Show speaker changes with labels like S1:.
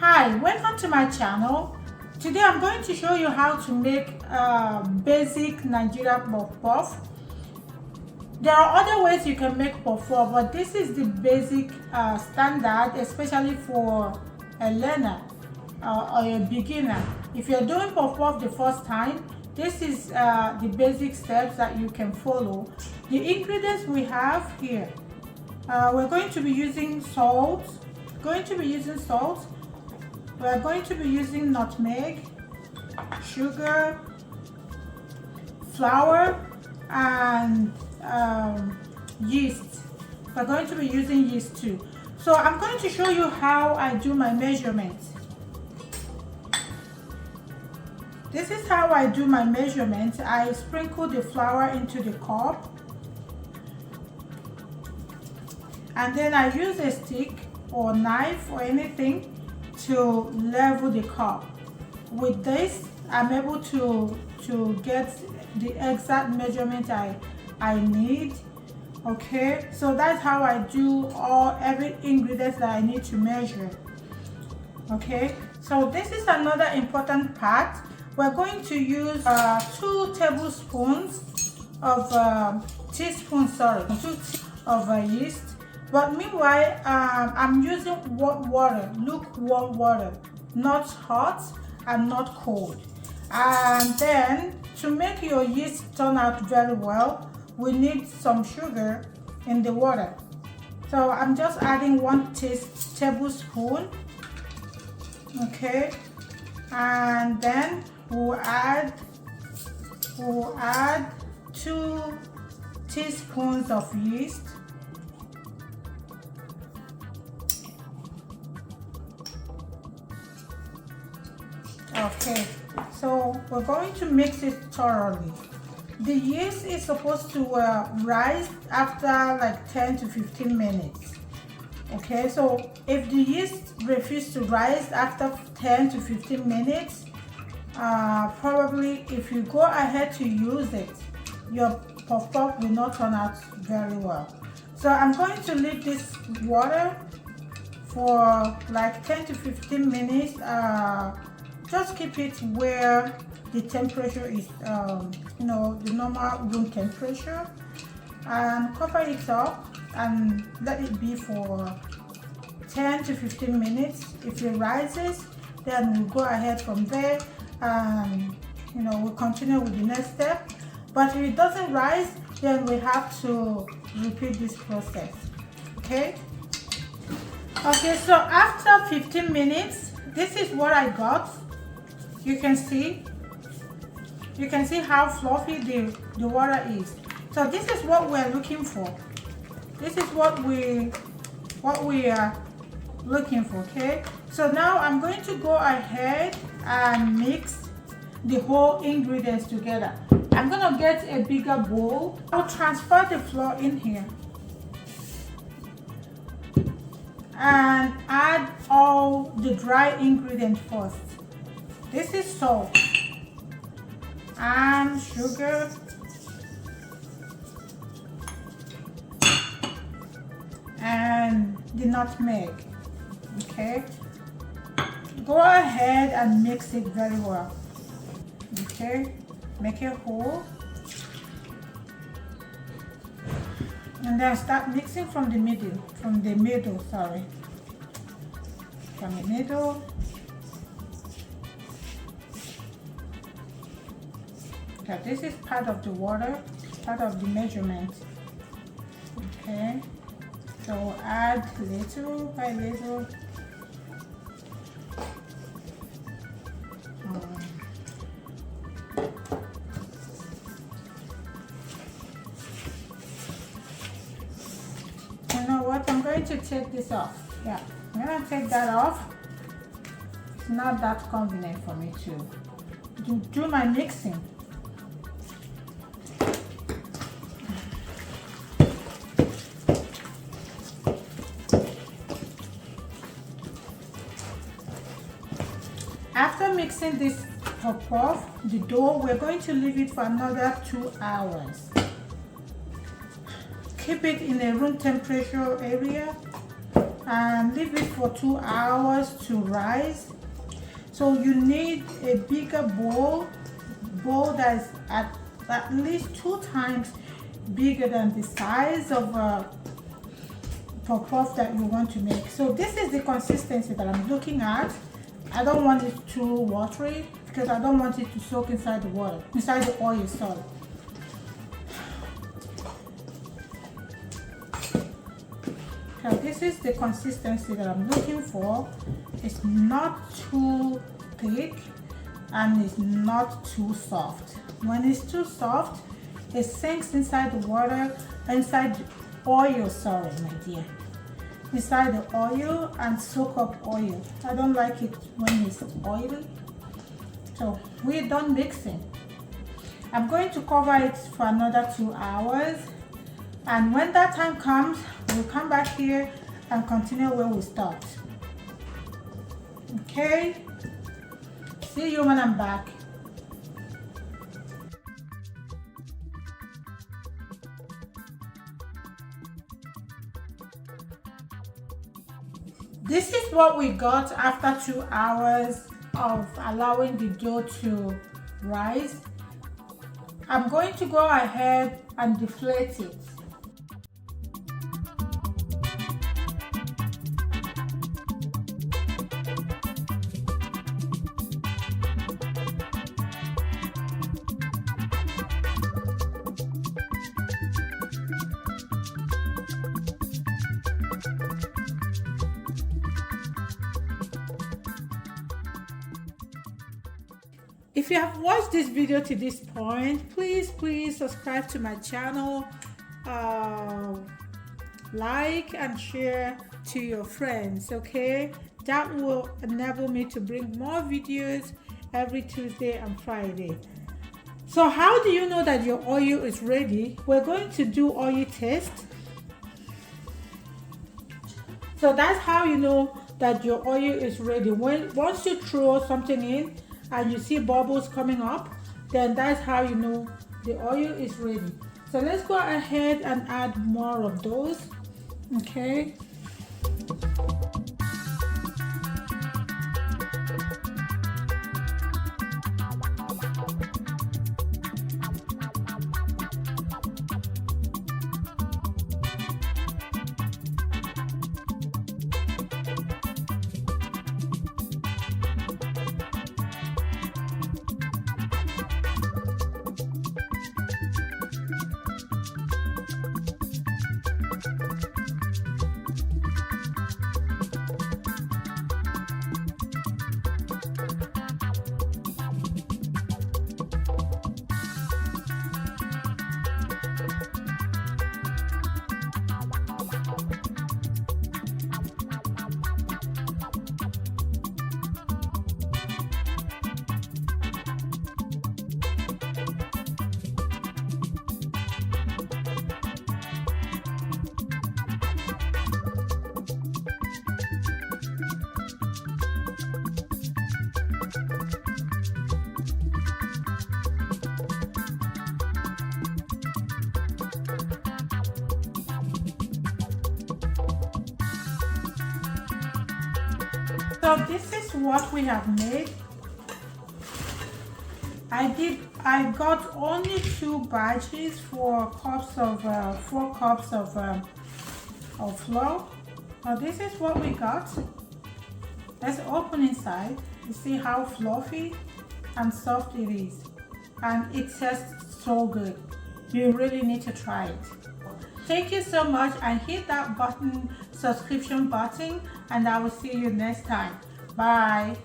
S1: Hi, welcome to my channel. Today I'm going to show you how to make basic Nigerian puff puff. There are other ways you can make puff puff, but this is the basic standard, especially for a learner or a beginner. If you're doing puff puff the first time, this is the basic steps that you can follow. The ingredients we have here, we're going to be using salt. We're going to be using nutmeg, sugar, flour, and yeast. We're going to be using yeast too. So I'm going to show you how I do my measurements. This is how I do my measurements. I sprinkle the flour into the cup, and then I use a stick or knife or anything to level the cup. With this, I'm able to get the exact measurement I need. Okay, so that's how I do every ingredient that I need to measure. Okay, so this is another important part. We're going to use 2 tablespoons of of yeast. But meanwhile, I'm using warm water, lukewarm water, not hot and not cold. And then to make your yeast turn out very well, we need some sugar in the water. So I'm just adding 1 tablespoon. Okay, and then we'll add 2 teaspoons of yeast. Okay, so we're going to mix it thoroughly. The yeast is supposed to rise after like 10 to 15 minutes. Okay, so if the yeast refuses to rise after 10 to 15 minutes, probably if you go ahead to use it, your puff puff will not turn out very well. So I'm going to leave this water for like 10 to 15 minutes. Just keep it where the temperature is, the normal room temperature, and cover it up and let it be for 10 to 15 minutes. If it rises, then we'll go ahead from there and we'll continue with the next step. But if it doesn't rise, then we have to repeat this process. Okay, so after 15 minutes, this is what I got. You can see how fluffy the water is. So this is what we're looking for. This is what we are looking for. Okay, so now I'm going to go ahead and mix the whole ingredients together. I'm gonna get a bigger bowl. I'll transfer the flour in here and add all the dry ingredients first. This is salt and sugar and the nutmeg. Okay, go ahead and mix it very well. Okay, make a hole and then start mixing from the middle. This is part of the water, part of the measurement. Okay, so add little by little. You know what? I'm going to take this off. Yeah, I'm going to take that off. It's not that convenient for me to do my mixing. After mixing this puff puff, the dough, we're going to leave it for another 2 hours. Keep it in a room temperature area and leave it for 2 hours to rise. So you need a bigger bowl that is at least 2 times bigger than the size of puff that you want to make. So this is the consistency that I'm looking at. I don't want it too watery because I don't want it to soak inside the water, inside the oil, sorry. So this is the consistency that I'm looking for. It's not too thick and it's not too soft. When it's too soft, it sinks inside the water, inside the oil, sorry my dear, inside the oil and soak up oil. I don't like it when it's oily. So we're done mixing. I'm going to cover it for another 2 hours, and when that time comes, we'll come back here and continue where we start. Okay, see you when I'm back. This is what we got after 2 hours of allowing the dough to rise. I'm going to go ahead and deflate it. If you have watched this video to this point, please subscribe to my channel, like and share to your friends, okay? That will enable me to bring more videos every Tuesday and Friday. So how do you know that your oil is ready? We're going to do oil test. So that's how you know that your oil is ready. Once you throw something in and you see bubbles coming up, then that's how you know the oil is ready. So let's go ahead and add more of those, okay? So this is what we have made. I got only 2 batches for 4 cups of flour. Now this is what we got. Let's open inside to see how fluffy and soft it is, and it tastes so good. You really need to try it. Thank you so much, and hit that button, subscription button, and I will see you next time. Bye.